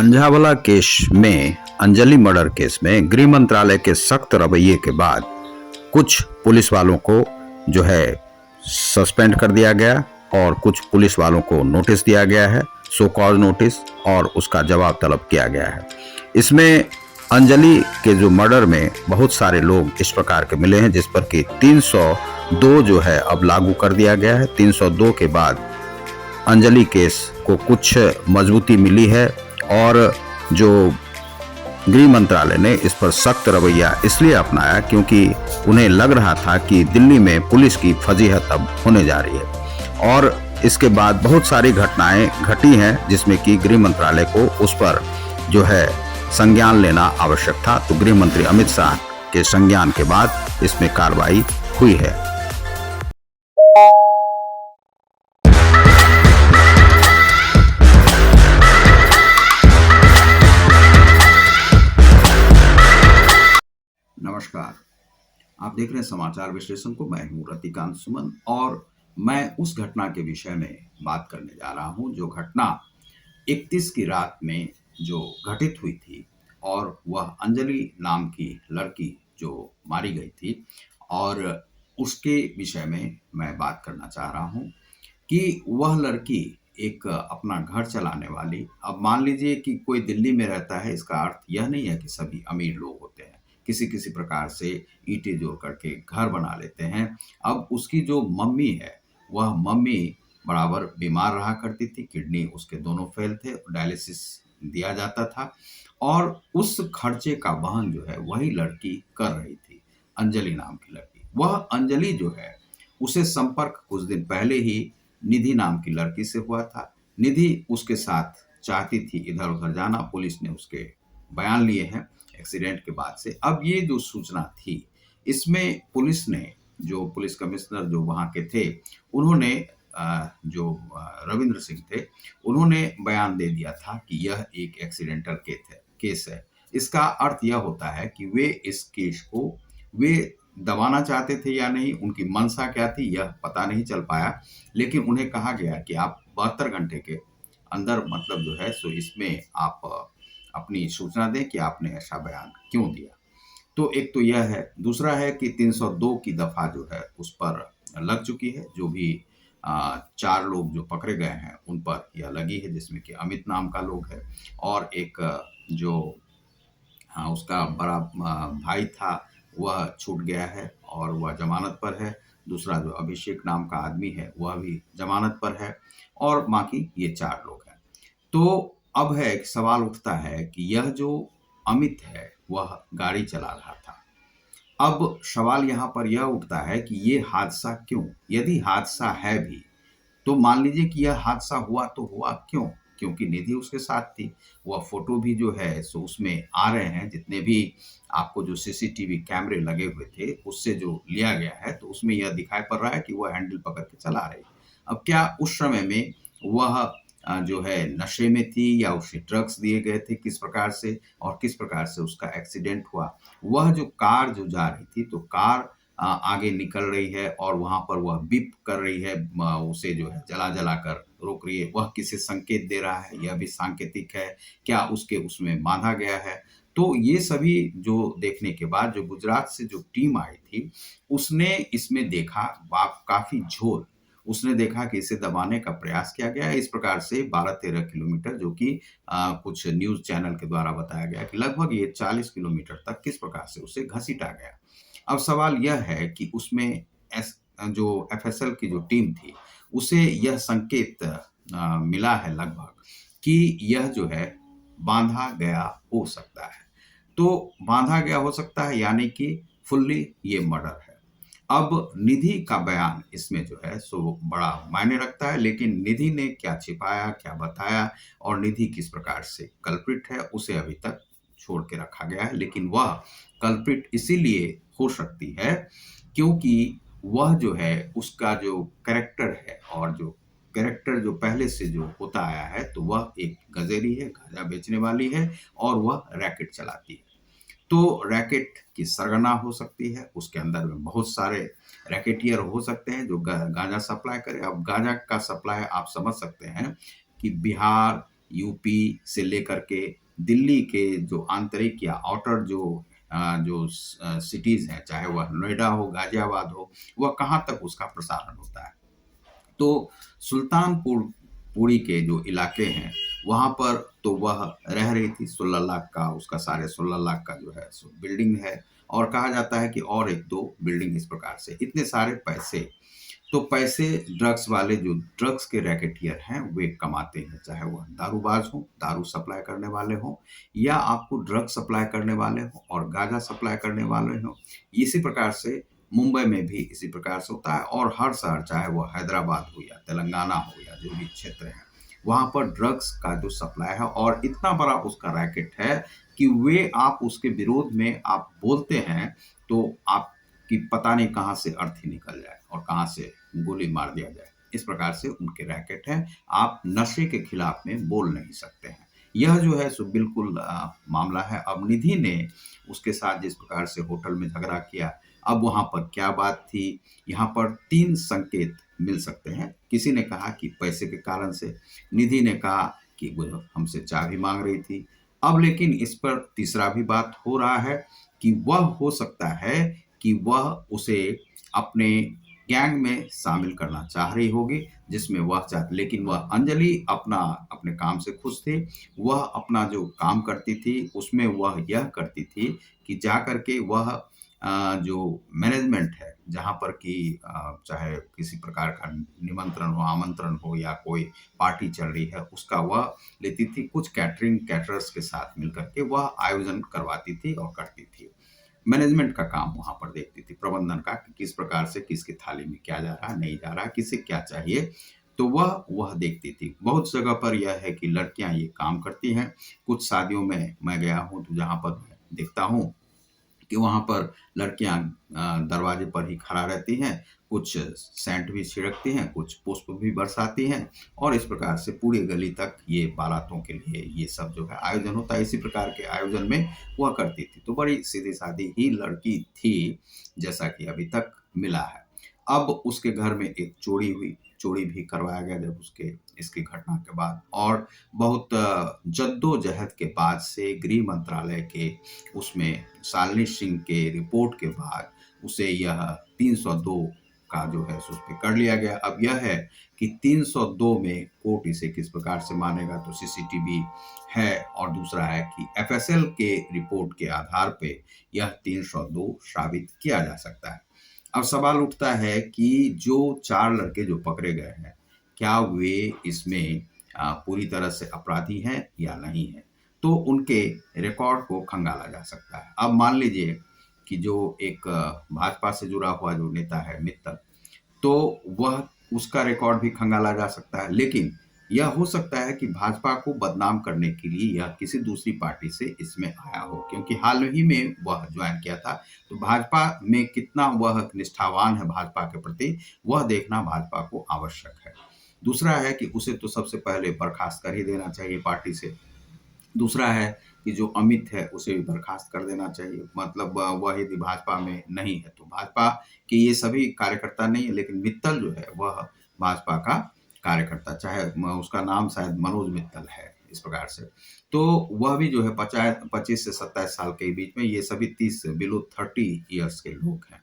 अंजावला case में Anjali murder case में गृह मंत्रालय के सख्त रवैये के बाद कुछ पुलिस वालों को जो है सस्पेंड कर दिया गया और कुछ पुलिस वालों को नोटिस दिया गया है, सो कॉज नोटिस, और उसका जवाब तलब किया गया है। इसमें अंजलि के जो मर्डर में बहुत सारे लोग इस प्रकार के मिले हैं जिस पर कि 302 जो है अब लागू कर दिया गया है। 302 के बाद अंजलि केस को कुछ मजबूती मिली है और जो गृह मंत्रालय ने इस पर सख्त रवैया इसलिए अपनाया क्योंकि उन्हें लग रहा था कि दिल्ली में पुलिस की फजीहत अब होने जा रही है और इसके बाद बहुत सारी घटनाएं घटी हैं जिसमें कि गृह मंत्रालय को उस पर जो है संज्ञान लेना आवश्यक था। तो गृह मंत्री अमित शाह के संज्ञान के बाद इसमें कार्रवाई हुई है। नमस्कार, आप देख रहे हैं समाचार विश्लेषण को। मैं हूं रतिकांत सुमन और मैं उस घटना के विषय में बात करने जा रहा हूं जो घटना 31 की रात में जो घटित हुई थी और वह अंजलि नाम की लड़की जो मारी गई थी और उसके विषय में मैं बात करना चाह रहा हूं कि वह लड़की एक अपना घर चलाने वाली, अब मान लीजिए कि कोई दिल्ली में रहता है, इसका अर्थ यह नहीं है कि सभी अमीर लोग होते हैं। किसी किसी प्रकार से ईंटें जोड़ करके घर बना लेते हैं। अब उसकी जो मम्मी है, वह मम्मी बराबर बीमार रहा करती थी, किडनी उसके दोनों फेल थे, डायलिसिस दिया जाता था और उस खर्चे का वहन जो है वही लड़की कर रही थी, अंजलि नाम की लड़की। वह अंजलि जो है उसे संपर्क कुछ दिन पहले ही निधि नाम की लड़की से हुआ था। निधि उसके साथ चाहती थी इधर उधर जाना, पुलिस ने उसके बयान लिए हैं एक्सीडेंट के बाद से। अब ये जो सूचना थी इसमें पुलिस ने, जो पुलिस कमिश्नर जो वहाँ के थे, उन्होंने जो रविंद्र सिंह थे, उन्होंने बयान दे दिया था कि यह एक एक्सीडेंटल केस है। इसका अर्थ यह होता है कि वे इस केस को वे दबाना चाहते थे या नहीं, उनकी मंशा क्या थी यह पता नहीं चल पाया, लेकिन उन्हें कहा गया कि आप 72 घंटे के अंदर मतलब जो है सो इसमें आप अपनी सूचना दें कि आपने ऐसा बयान क्यों दिया। तो एक तो यह है। दूसरा है कि 302 की दफा जो है उस पर लग चुकी है। जो भी 4 लोग जो पकड़े गए हैं उन पर यह लगी है, जिसमें कि अमित नाम का लोग है और एक जो उसका बड़ा भाई था वह छूट गया है और वह जमानत पर है। दूसरा जो अभिषेक नाम का आदमी है वह भी जमानत पर है और बाकी ये 4 लोग हैं। तो अब है एक सवाल उठता है कि यह जो अमित है वह गाड़ी चला रहा था। अब सवाल यहाँ पर यह उठता है कि ये हादसा क्यों? यदि हादसा है भी तो मान लीजिए कि यह हादसा हुआ तो हुआ क्यों? क्योंकि निधि उसके साथ थी। वह फोटो भी जो है सो उसमें आ रहे हैं, जितने भी आपको जो सीसीटीवी कैमरे लगे हुए थे उससे जो लिया गया है तो उसमें यह दिखाई पड़ रहा है कि वह हैंडल पकड़ के चला रही। अब क्या उस समय में वह जो है नशे में थी या उसे ड्रग्स दिए गए थे, किस प्रकार से और किस प्रकार से उसका एक्सीडेंट हुआ? वह जो कार जो जा रही थी तो कार आगे निकल रही है और वहाँ पर वह बीप कर रही है, उसे जो है जला कर रोक रही है। वह किसे संकेत दे रहा है, यह भी सांकेतिक है। क्या उसके उसमें बांधा गया है? तो ये सभी जो देखने के बाद जो गुजरात से जो टीम आई थी उसने इसमें देखा काफी झोल। उसने देखा कि इसे दबाने का प्रयास किया गया है। इस प्रकार से 12-13 किलोमीटर, जो कि कुछ न्यूज चैनल के द्वारा बताया गया कि लगभग ये 40 किलोमीटर तक किस प्रकार से उसे घसीटा गया। अब सवाल यह है कि उसमें जो एफएसएल की जो टीम थी उसे यह संकेत मिला है लगभग कि यह जो है बांधा गया हो सकता है। तो बांधा गया हो सकता है यानी कि फुल्ली ये मर्डर है। अब निधि का बयान इसमें जो है सो बड़ा मायने रखता है, लेकिन निधि ने क्या छिपाया, क्या बताया और निधि किस प्रकार से कल्प्रिट है उसे अभी तक छोड़ के रखा गया है। लेकिन वह कल्प्रिट इसीलिए हो सकती है क्योंकि वह जो है उसका जो कैरेक्टर है और जो कैरेक्टर जो पहले से जो होता आया है तो वह एक गजेरी है, गांजा बेचने वाली है और वह रैकेट चलाती है। तो रैकेट की सरगना हो सकती है, उसके अंदर में बहुत सारे रैकेटियर हो सकते हैं जो गांजा सप्लाई करे। अब गांजा का सप्लाई आप समझ सकते हैं कि बिहार यूपी से लेकर के दिल्ली के जो आंतरिक या आउटर सिटीज़ हैं, चाहे वह नोएडा हो, गाज़ियाबाद हो, वह कहाँ तक उसका प्रसारण होता है। तो सुल्तानपुर पुरी के जो इलाके हैं, वहाँ पर तो वह रह रही थी, 16 लाख का उसका, साढ़े 16 लाख का जो है सो बिल्डिंग है, और कहा जाता है कि और 1-2 बिल्डिंग इस प्रकार से, इतने सारे पैसे। तो पैसे ड्रग्स वाले जो ड्रग्स के रैकेटियर हैं, वे कमाते हैं, चाहे वह दारूबाज हों, दारू सप्लाई करने वाले हों, या आपको ड्रग सप्लाई करने वाले हों और गांजा सप्लाई करने वाले हों। इसी प्रकार से मुंबई में भी इसी प्रकार से होता है, और हर शहर, चाहे वो हैदराबाद हो या तेलंगाना हो या जो भी क्षेत्र है, वहाँ पर ड्रग्स का जो सप्लाई है, और इतना बड़ा उसका रैकेट है कि वे आप उसके विरोध में आप बोलते हैं, तो आपकी पता नहीं कहाँ से अर्थी निकल जाए और कहाँ से गोली मार दिया जाए। इस प्रकार से उनके रैकेट हैं, आप नशे के खिलाफ में बोल नहीं सकते हैं। यह जो है सो बिल्कुल मामला है। अब निधि ने उसके साथ जिस प्रकार से होटल में झगड़ा किया, अब वहाँ पर क्या बात थी, यहाँ पर 3 संकेत मिल सकते हैं। किसी ने कहा कि पैसे के कारण से, निधि ने कहा कि वो हमसे चाबी माँग रही थी। अब लेकिन इस पर तीसरा भी बात हो रहा है कि वह हो सकता है कि वह उसे अपने गैंग में शामिल करना चाह रही होगी, जिसमें वह चाहती, लेकिन वह अंजलि अपने काम से खुश थी। वह अपना जो काम करती थी, उसमें वह यह करती थी कि जा कर के वह जो मैनेजमेंट है, जहाँ पर कि चाहे किसी प्रकार का निमंत्रण हो, आमंत्रण हो या कोई पार्टी चल रही है, उसका वह लेती थी। कुछ कैटरर्स के साथ मिलकर के वह आयोजन करवाती थी और करती थी। मैनेजमेंट का काम वहाँ पर देखती थी, प्रबंधन का, कि किस प्रकार से किसकी थाली में क्या जा रहा है, नहीं जा रहा है, किसे क्या चाहिए, तो वह देखती थी। बहुत जगह पर यह है कि लड़कियाँ ये काम करती हैं। कुछ शादियों में मैं गया हूँ, तो जहाँ पर मैं देखता हूँ कि वहाँ पर लड़कियाँ दरवाजे पर ही खड़ा रहती हैं, कुछ सेंट भी छिड़कती हैं, कुछ पुष्प भी बरसाती हैं, और इस प्रकार से पूरी गली तक ये बारातों के लिए ये सब जो है आयोजन होता है। इसी प्रकार के आयोजन में वह करती थी। तो बड़ी सीधी-सादी ही लड़की थी, जैसा कि अभी तक मिला है। अब उसके घर में एक चोरी हुई, चोरी भी करवाया गया जब उसके इसकी घटना के बाद, और बहुत जद्दोजहद के बाद से गृह मंत्रालय के उसमें शालिनी सिंह के रिपोर्ट के बाद उसे यह 302 का जो है उस पे कर लिया गया। अब यह है कि 302 में कोर्ट इसे किस प्रकार से मानेगा, तो सीसीटीवी है, और दूसरा है कि एफएसएल के रिपोर्ट के आधार पे यह 302 साबित किया जा सकता है। अब सवाल उठता है कि जो 4 लड़के जो पकड़े गए हैं, क्या वे इसमें पूरी तरह से अपराधी हैं या नहीं हैं? तो उनके रिकॉर्ड को खंगाला जा सकता है। अब मान लीजिए कि जो एक भाजपा से जुड़ा हुआ जो नेता है मित्तल, तो वह उसका रिकॉर्ड भी खंगाला जा सकता है। लेकिन यह हो सकता है कि भाजपा को बदनाम करने के लिए यह किसी दूसरी पार्टी से इसमें आया हो, क्योंकि हाल ही में वह ज्वाइन किया था। तो भाजपा में कितना वह निष्ठावान है भाजपा के प्रति, वह देखना भाजपा को आवश्यक है। दूसरा है कि उसे तो सबसे पहले बर्खास्त कर ही देना चाहिए पार्टी से। दूसरा है कि जो अमित है उसे भी बर्खास्त कर देना चाहिए, मतलब वह यदि भाजपा में नहीं है, तो भाजपा के ये सभी कार्यकर्ता नहीं है, लेकिन मित्तल जो है वह भाजपा का कार्यकर्ता, चाहे उसका नाम शायद मनोज मित्तल है, इस प्रकार से। तो वह भी जो है 25 से 27 साल के बीच में, ये सभी 30 बिलो 30 ईयर्स के लोग हैं।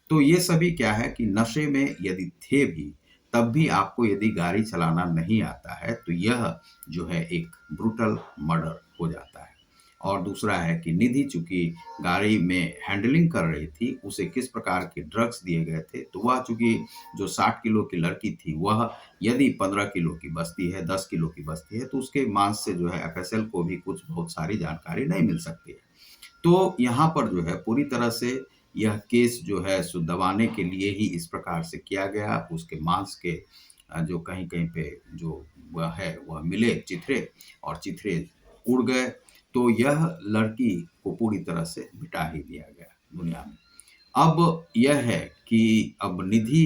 तो ये सभी क्या है कि नशे में यदि थे भी, तब भी आपको यदि गाड़ी चलाना नहीं आता है, तो यह जो है एक ब्रूटल मर्डर हो जाता है। और दूसरा है कि निधि चूँकि गाड़ी में हैंडलिंग कर रही थी, उसे किस प्रकार के ड्रग्स दिए गए थे, तो वह चूँकि जो 60 किलो की लड़की थी, वह यदि 15 किलो की बचती है, 10 किलो की बचती है, तो उसके मांस से जो है एफएसएल को भी कुछ बहुत सारी जानकारी नहीं मिल सकती है। तो यहाँ पर जो है पूरी तरह से यह केस जो है सो दबाने के लिए ही इस प्रकार से किया गया। उसके मांस के जो कहीं-कहीं पे जो वह है वह मिले चिथड़े, और चिथड़े उड़ गए, तो यह लड़की को पूरी तरह से मिटा ही दिया गया दुनिया में। अब यह है कि अब निधि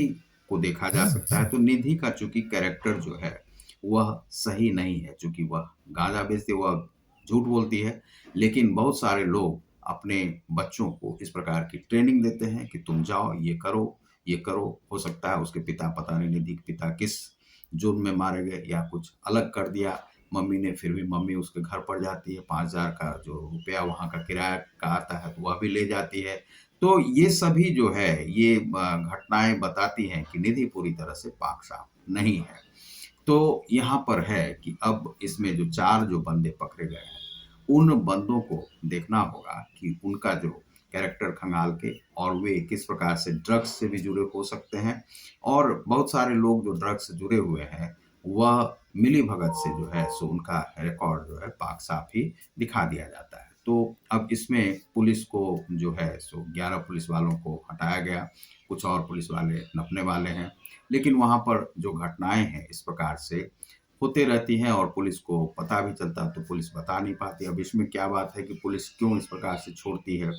को देखा जा सकता है, तो निधि का चूँकि कैरेक्टर जो है, वह सही नहीं है। चूँकि वह गाँजा बेचती है, वह झूठ बोलती है, लेकिन बहुत सारे लोग अपने बच्चों को इस प्रकार की ट्रेनिंग देते हैं कि तुम जाओ, ये करो, ये करो। हो सकता है उसके पिता, पता नहीं निधि के पिता किस जुर्म में मारे गए या कुछ अलग कर दिया, मम्मी ने फिर भी मम्मी उसके घर पर जाती है, 5,000 का जो रुपया वहाँ का किराया का आता है, तो वह भी ले जाती है। तो ये सभी जो है, ये घटनाएँ बताती हैं कि निधि पूरी तरह से पाक-साफ नहीं है। तो यहाँ पर है कि अब इसमें जो 4 जो बंदे पकड़े गए हैं, उन बंदों को देखना होगा कि उनका जो कैरेक्टर खंगाल के और वे किस प्रकार से ड्रग्स से भी जुड़े हो सकते हैं और बहुत सारे लोग जो ड्रग्स से जुड़े हुए हैं, वह मिलीभगत से जो है सो उनका रिकॉर्ड जो है पाक-साफ ही दिखा दिया जाता है। तो अब इसमें पुलिस को जो है सो 11 पुलिस वालों को हटाया गया, कुछ और पुलिस वाले नपने वाले हैं। लेकिन वहाँ पर जो घटनाएँ हैं इस प्रकार से होते रहती हैं और पुलिस को पता भी चलता तो पुलिस बता नहीं पाती। अब इसमें क्या बात है कि पुलिस क्यों इस प्रकार से छोड़ती है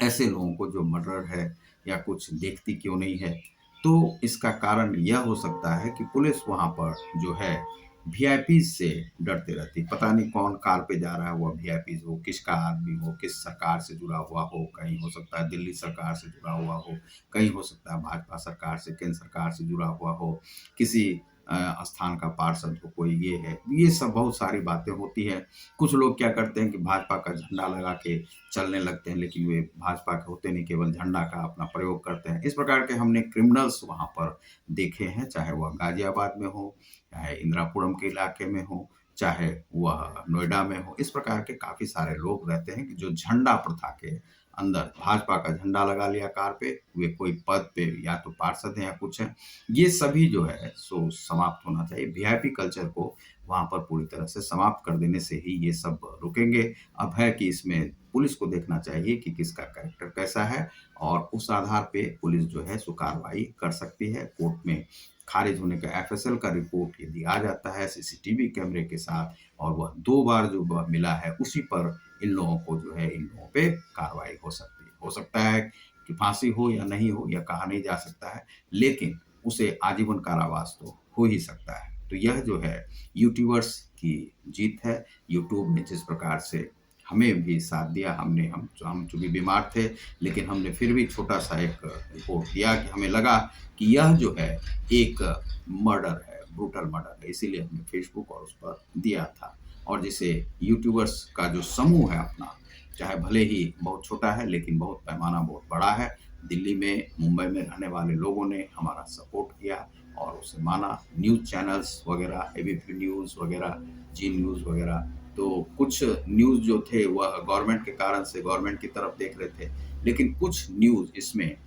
ऐसे लोगों को जो मर्डर है या कुछ देखती क्यों नहीं है? तो इसका कारण यह हो सकता है कि पुलिस वहाँ पर जो है वीआईपीज़ से डरते रहती है। पता नहीं कौन कार पे जा रहा है, वो वीआईपीज़ हो, किसका आदमी हो, किस सरकार से जुड़ा हुआ हो, कहीं हो सकता है दिल्ली सरकार से जुड़ा हुआ हो, कहीं हो सकता है भाजपा सरकार से, केंद्र सरकार से जुड़ा हुआ हो, किसी स्थान का पार्षद हो, कोई ये है। ये सब बहुत सारी बातें होती हैं। कुछ लोग क्या करते हैं कि भाजपा का झंडा लगा के चलने लगते हैं, लेकिन वे भाजपा के होते नहीं, केवल झंडा का अपना प्रयोग करते हैं। इस प्रकार के हमने क्रिमिनल्स वहाँ पर देखे हैं, चाहे वह गाज़ियाबाद में हो, चाहे इंदिरापुरम के इलाके में हो, चाहे वह नोएडा में हो। इस प्रकार के काफ़ी सारे लोग रहते हैं कि जो झंडा प्रथा के अंदर भाजपा का झंडा लगा लिया कार पे, वे कोई पद पे या तो पार्षद हैं या कुछ हैं। ये सभी जो है सो समाप्त होना चाहिए। वीआईपी कल्चर को वहाँ पर पूरी तरह से समाप्त कर देने से ही ये सब रुकेंगे। अब है कि इसमें पुलिस को देखना चाहिए कि किसका कैरेक्टर कैसा है और उस आधार पे पुलिस जो है सो कार्रवाई कर सकती है। कोर्ट में खारिज होने का एफएसएल का रिपोर्ट यदि आ जाता है सीसीटीवी कैमरे के साथ और वह 2 बार जो मिला है उसी पर इन लोगों को जो है इन लोगों पे कार्रवाई हो सकती है। हो सकता है कि फांसी हो या नहीं हो, यह कहा नहीं जा सकता है, लेकिन उसे आजीवन कारावास तो हो ही सकता है। तो यह जो है यूट्यूबर्स की जीत है। यूट्यूब ने जिस प्रकार से हमें भी साथ दिया, हम चूँकि बीमार थे, लेकिन हमने फिर भी छोटा-सा एक रिपोर्ट दिया कि हमें लगा कि यह जो है एक मर्डर है, ब्रूटल मर्डर है, इसीलिए हमने फेसबुक और उस पर दिया था। और जैसे यूट्यूबर्स का जो समूह है अपना, चाहे भले ही बहुत छोटा है, लेकिन बहुत पैमाना बहुत बड़ा है। दिल्ली में, मुंबई में रहने वाले लोगों ने हमारा सपोर्ट किया और उसे माना। न्यूज़ चैनल्स वगैरह, एबीपी न्यूज़ वगैरह, जी न्यूज़ वगैरह, तो कुछ न्यूज़ जो थे वह गवर्नमेंट के कारण से गवर्नमेंट की तरफ देख रहे थे। लेकिन कुछ न्यूज़ इसमें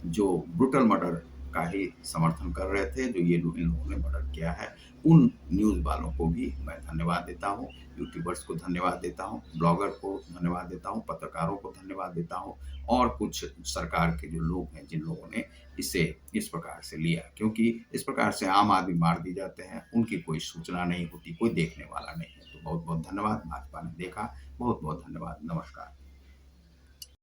जो ब्रूटल मर्डर का ही समर्थन कर रहे थे, जो ये लोग इन लोगों ने मर्डर किया है। उन न्यूज़ वालों को भी मैं धन्यवाद देता हूँ, यूट्यूबर्स को धन्यवाद देता हूँ, ब्लॉगर को धन्यवाद देता हूँ, पत्रकारों को धन्यवाद देता हूँ और कुछ सरकार के जो लोग हैं, जिन लोगों ने इसे इस प्रकार से लिया। क्योंकि इस प्रकार से आम आदमी मार दिए जाते हैं, उनकी कोई सूचना नहीं होती, कोई देखने वाला नहीं है। तो बहुत-बहुत धन्यवाद, भाजपा ने देखा। बहुत-बहुत धन्यवाद। नमस्कार।